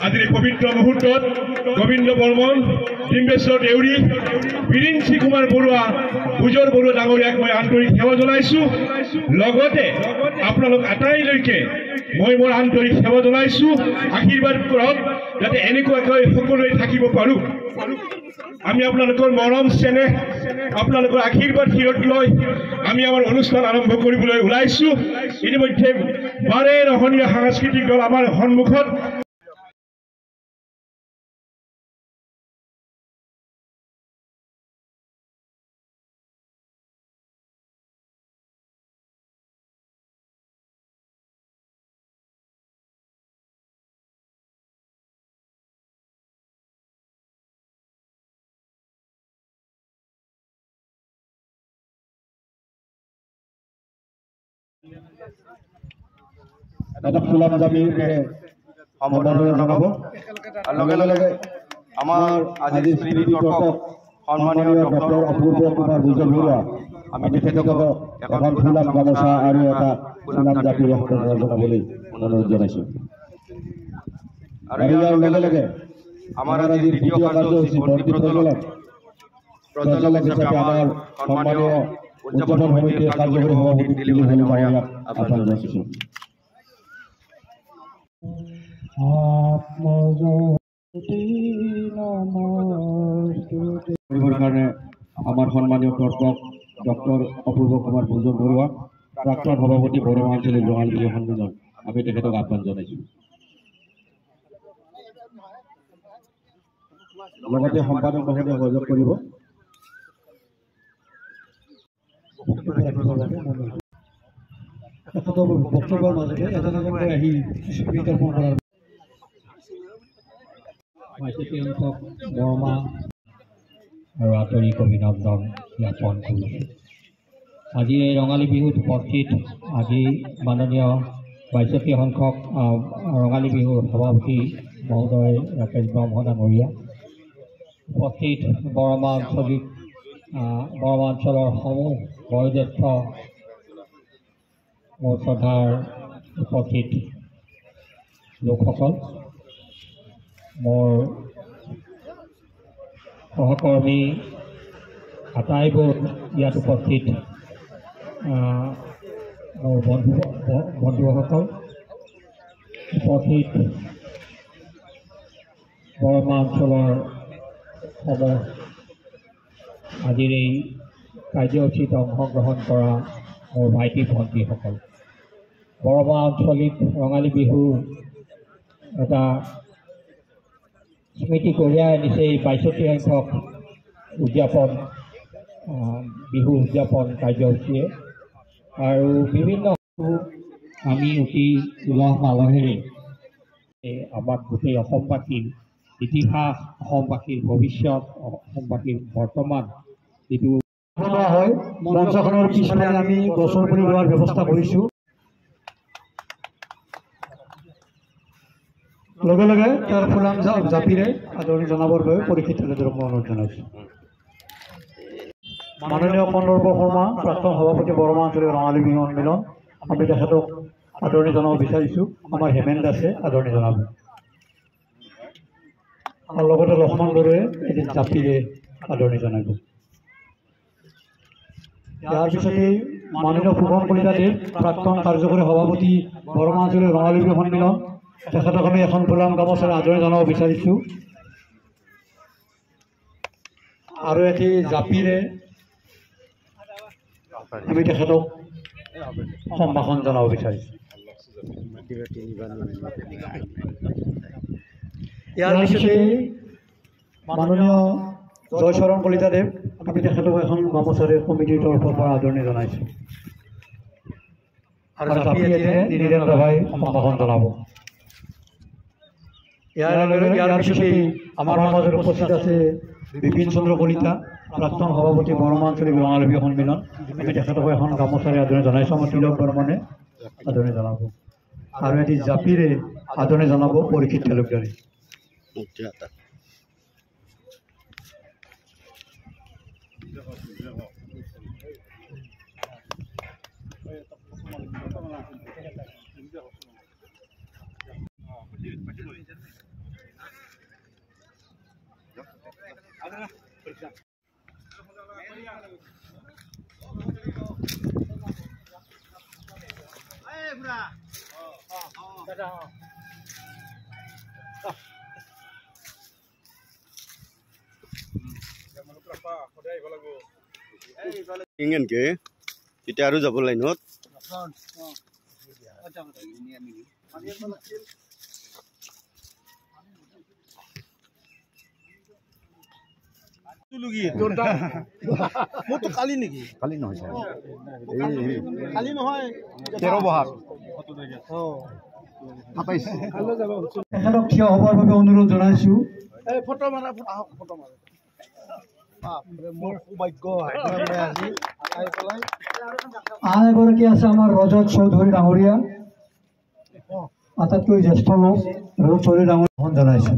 আজিৰ এই পবিত্ৰ মুহূৰ্তত গোবিন্দ বৰ্মন, ডিম্বেশ্বৰ দেউৰী, বিৰিঞ্চি কুমাৰ বৰুৱা, ভুজৰ বৰুৱা ডাঙৰীয়াক মই আন্তৰিক সেৱা জনাইছোঁ। লগতে আপোনালোক আটাইলৈকে মই মোৰ আন্তৰিক সেৱা জনাইছোঁ। আশীৰ্বাদ কৰক যাতে এনেকুৱাকৈ সকলোৱে থাকিব পাৰোঁ। আমি আপোনালোকৰ মৰম চেনেহ, আপোনালোকৰ আশীৰ্বাদ শিৰত লৈ আমি আমাৰ অনুষ্ঠান আৰম্ভ কৰিবলৈ ওলাইছোঁ। ইতিমধ্যে বাৰে ৰহণীয়া সাংস্কৃতিক দল আমাৰ সন্মুখত এটা ফুলাম দাবী সম্বোধন জনাব। লগে লগে আমাৰ আজিৰ স্মৃতি দৰ্শক সন্মানীয় ডক্টৰ অপূৰ্ব কুমাৰ ভুজৰ বৰুৱা, আমি তেখেতক এখন ফুলাম গামোচা আৰু এটা ফুলাম জাপি জনাবলৈ অনুৰোধ জনাইছোঁ। আৰু ইয়াৰ লগে লগে আমাৰ আজিৰ দ্বিতীয় কাৰ্যসূচী বৰ্তি প্ৰজ্বলক হিচাপে আমাৰ সন্মানীয় উদযাপন সমিতিৰ কাৰ্যকৰী সভাপতি দিলীপ হনুমাৰীয়াক আহ্বান জনাইছোঁ। কাৰণে আমাৰ সন্মানীয় দৰ্শক ডক্টৰ অপূৰ্ব কুমাৰ ভুজৰ বৰুৱা, প্ৰাক্তন সভাপতি বড়ো আঞ্চলিক ৰঙালী বিহু সন্মিলন, আমি তেখেতক আহ্বান জনাইছোঁ। লগতে সম্পাদক মহোদয়ে সহযোগ কৰিব। বক্তব্যৰ মাজতে এজন এজনকৈ আহি বিতৰ্পণ কৰাৰ বৰমা আৰু আন্তৰিক অভিনন্দন জ্ঞাপন কৰিছোঁ। আজি এই ৰঙালী বিহুত উপস্থিত আজি মাননীয় ৬২ সংখ্যক ৰঙালী বিহুৰ সভাপতি মহোদয় ৰাকেশ ব্ৰহ্ম ডাঙৰীয়া, উপস্থিত বৰমা অঞ্চলৰ সমূহ বয়োজ্যেষ্ঠ মোৰ শ্ৰদ্ধাৰ উপস্থিত লোকসকল, মোৰ সহকৰ্মী আটাইবোৰ ইয়াত উপস্থিত মোৰ বন্ধুসকল, উপস্থিত বৰমা অঞ্চলৰ সমূহ আজিৰ এই কাৰ্যসূচীত অংশগ্ৰহণ কৰা মোৰ ভাইটি ভণ্টিসকল, বৰমা আঞ্চলিক ৰঙালী বিহু এটা স্মৃতি কঢ়িয়াই আনিছে এই ৬২ সংখ্যক উদযাপন বিহু উদযাপন কাৰ্যসূচীয়ে। আৰু বিভিন্ন আমি অতি উলহ মালহেৰে আমাক গোটেই অসমবাসীৰ ইতিহাস, অসমবাসীৰ ভৱিষ্যত, অসমবাসীৰ বৰ্তমান যিটো বনোৱা হয়, মঞ্চখনৰ পিছফালে আমি গছৰ পুলি ৰোৱাৰ ব্যৱস্থা কৰিছোঁ। লগে লগে তাৰ ফুলাম জাপিৰে আদৰণি জনাবৰ বাবে পৰীক্ষিত অনুৰোধ জনাইছোঁ। মাননীয় কন্দৰ্প শৰ্মা, প্ৰাক্তন সভাপতি বৰমা আঞ্চলিক ৰঙালী বিহু সন্মিলন, আমি তেখেতক আদৰণি জনাব বিচাৰিছোঁ। আমাৰ হেমেন দাসে আদৰণি জনাব। আৰু লগতে লক্ষ্মণ বৰুৱাই এদিন জাপিৰে আদৰণি জনাব। ইয়াৰ পিছতেই মাননীয় ফুকন কলিতাদেৱ, প্ৰাক্তন কাৰ্যকৰী সভাপতি বৰমা আঞ্চলিক ৰঙালী বিহু সন্মিলন, তেখেতক আমি এখন ফুলাম গামোচাৰে আদৰণি জনাব বিচাৰিছোঁ। আৰু এটি জাপিৰে আমি তেখেতক সম্ভাষণ জনাব বিচাৰিছোঁ। ইয়াৰ পিছতেই মাননীয় জয়চৰণ কলিতাদেৱ, আমি তেখেতক এখন গামোচাৰে কমিটিৰ তৰফৰ পৰা আদৰণি জনাইছোঁ। আৰু জাপিৰে নিৰীৰেন্দ্ৰ ভাই সম্ভাষণ জনাব। ইয়াৰ পিছতেই আমাৰ মাজত উপস্থিত আছে বিপিন চন্দ্ৰ কলিতা, প্ৰাক্তন সভাপতি বৰমা আঞ্চলিক ৰঙালী বিহু সন্মিলন, আমি তেখেতক এখন গামোচাৰে আদৰণি জনাইছোঁ। আমাৰ তিলক বৰ্মনে আদৰণি জনাব। আৰু এটি জাপিৰে আদৰণি জনাব পৰীক্ষিত তালুকদাৰে। ইংকে এতিয়া আৰু যাব লাইনত কালি নেকি কালি নহয় কালি নহয় 13 বহাগ তেখেতক থিয় হ'বৰ বাবে অনুৰোধ জনাইছোঁ। ফটো মাৰা ফটো মাৰা মোৰ সৌভাগ্য আজি আহি পেলাই আন এগৰাকী আছে আমাৰ ৰজত চৌধুৰী ডাঙৰীয়া, আটাইতকৈ জ্যেষ্ঠ লোক ৰজত চৌধুৰী ডাঙৰীয়া জনাইছোঁ।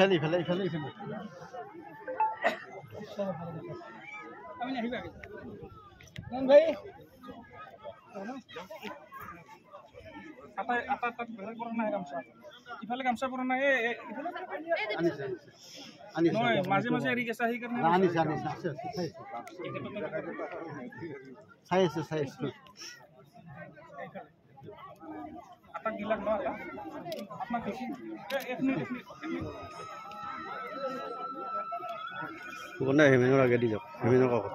ইফালে ইফালে গামছা পৰা নাই মাজে মাজে এৰি গেছা সেইকাৰণে চাই আছো আপোনাক দিলাক ন আপোনাক দেখি এক মিনিট কোনে হেমেনৰ আগে দি যাওক হেমেনৰ কাকত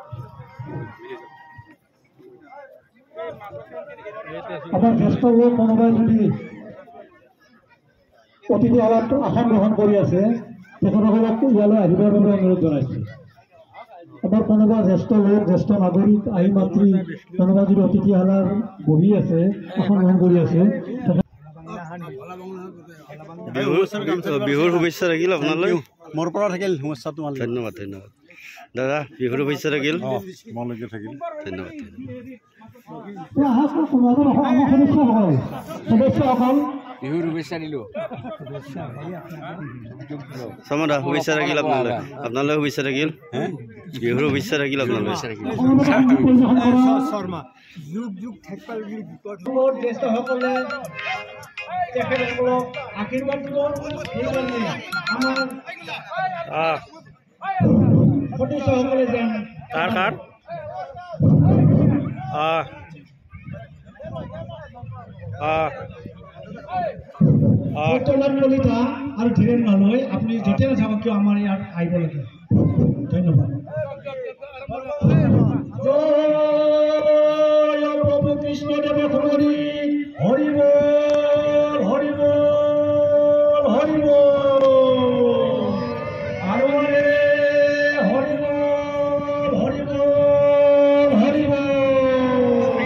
আমাৰ জ্যেষ্ঠ লোক কোনোবাই যদি অতিথিশালাত আসন গ্ৰহণ কৰি আছে তেখেতসকলক ইয়ালৈ আহিবৰ বাবে অনুৰোধ জনাইছোঁ। আমাৰ কোনোবা জ্যেষ্ঠ লোক জ্যেষ্ঠ নাগৰিক আহি মাতৃ কোনোবা যদি অতিথিশালাৰ বহি আছে আসন গ্ৰহণ কৰি আছে বিহুৰ শুভেচ্ছা থাকিল আপোনালৈ। মোৰ পৰা থাকিল সমস্যাটো ধন্যবাদ ধন্যবাদ দাদা, বিহুৰ শুভেচ্ছা থাকিল। মনলৈকে থাকিল ধন্যবাদ সদস্যসকল বিহুৰ শুভেচ্ছা দিলোঁ। চামদা শুভেচ্ছা থাকিল আপোনালৈ। আপোনালৈ শুভেচ্ছা থাকিল। বিহুৰ শুভেচ্ছা থাকিল আপোনালৈ। শৰ্মা জ্যেষ্ঠসকলে তেখেতসকলক আশীৰ্বাদ দিব। সেইকাৰণে আমাৰ সদস্যসকলে যেন কলিতা আৰু ধীৰেন নালৈ আপুনি যেতিয়া নাথাকক কিয় আমাৰ ইয়াত আহিব লাগে। ধন্যবাদ। জয় প্ৰভু কৃষ্ণদেৱ কুমাৰী হৰি বল হৰি বল হৰি বল আৰু হৰি বল হৰি বল হৰি বল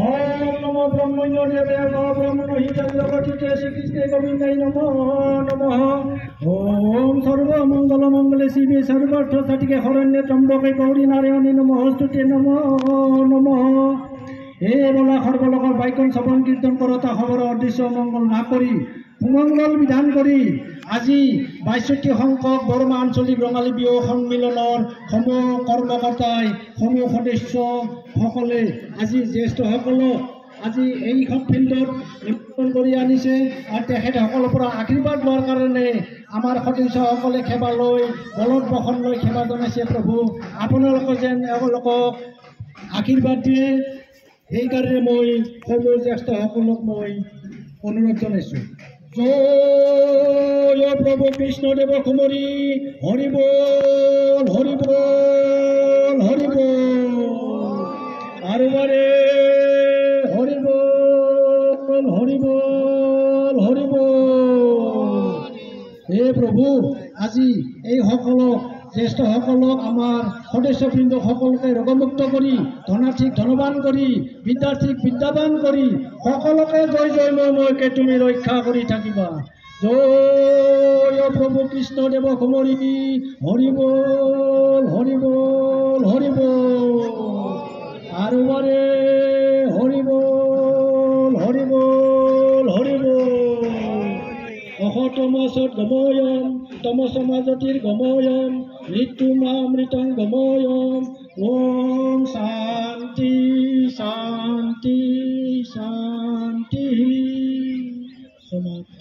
ওম নমো ব্ৰহ্মণ্য দেৱে ব্ৰহ্মণ হিতাগতিতে শ্ৰীকৃষ্ণে গোবিন্দাই নমো নমঃ। ওম সৰ্বমঙ্গল মঙ্গলে শিবে সৰ্বাৰ্থ সাধিকে শৰণ্যে ত্ৰম্বকে গৌৰী নাৰায়ণী নমস্তুতে নমো নমঃ। হে বলা সৰ্বলোকৰ বাইকন শ্ৰৱণ কীৰ্তন কৰতা খবৰ অদৃশ্য মংগল না কৰি সুমংগল বিধান কৰি আজি ৬২ সংখ্যক বৰমা আঞ্চলিক ৰঙালী বিহু সন্মিলনৰ সমূহ কৰ্মকৰ্তাই সমূহ সদস্যসকলে আজি জ্যেষ্ঠসকলক আজি এইখন ফিল্ডত নিমন্ত্ৰণ কৰি আনিছে আৰু তেখেতসকলৰ পৰা আশীৰ্বাদ লোৱাৰ কাৰণে আমাৰ সদস্যসকলে সেৱা লৈ বলদ বসন লৈ সেৱা জনাইছে। প্ৰভু আপোনালোকে যেন এওঁলোকক আশীৰ্বাদ দিয়ে সেইকাৰণে মই সমূহ জ্যেষ্ঠসকলক মই অনুৰোধ জনাইছোঁ। জয় প্ৰভু কৃষ্ণদেৱ কুমাৰী হৰি বল হৰি বল হৰি বল আৰু বাৰে হৰি বল হৰি বল হৰি বল। হে প্ৰভু আজি এই সকলক জ্যেষ্ঠসকলক আমাৰ সদস্যবৃন্দ সকলোকে ৰোগমুক্ত কৰি ধনাৰ্থীক ধনৱান কৰি বিদ্যাৰ্থীক বিদ্যাৱান কৰি সকলোকে জয় জয় ময়কে তুমি ৰক্ষা কৰি থাকিবা। জয় প্ৰভু কৃষ্ণদেৱ কুমৰী হৰি বল হৰি বল হৰি বল আৰু বাৰে হৰি বল হৰি বল হৰি বল। অসতমাসত গময়ম তমসমাজতিৰ গময়ম মৃত্যুমামৃতং গময়ম। ওম শান্তি শান্তি শান্তি। সমাপ্ত।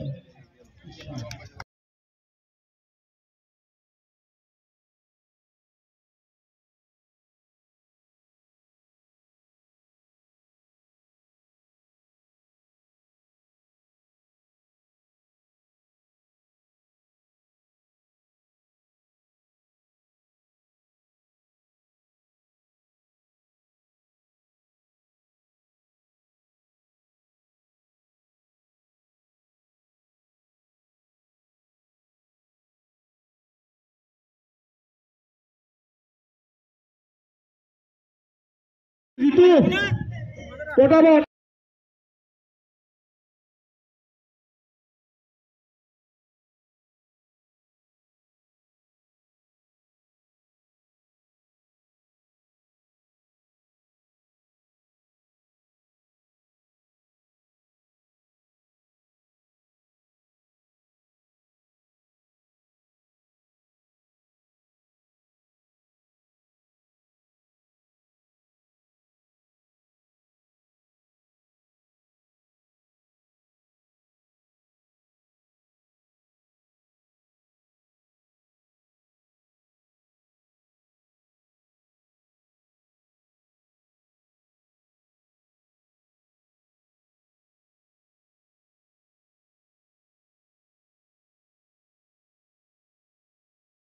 পটাপট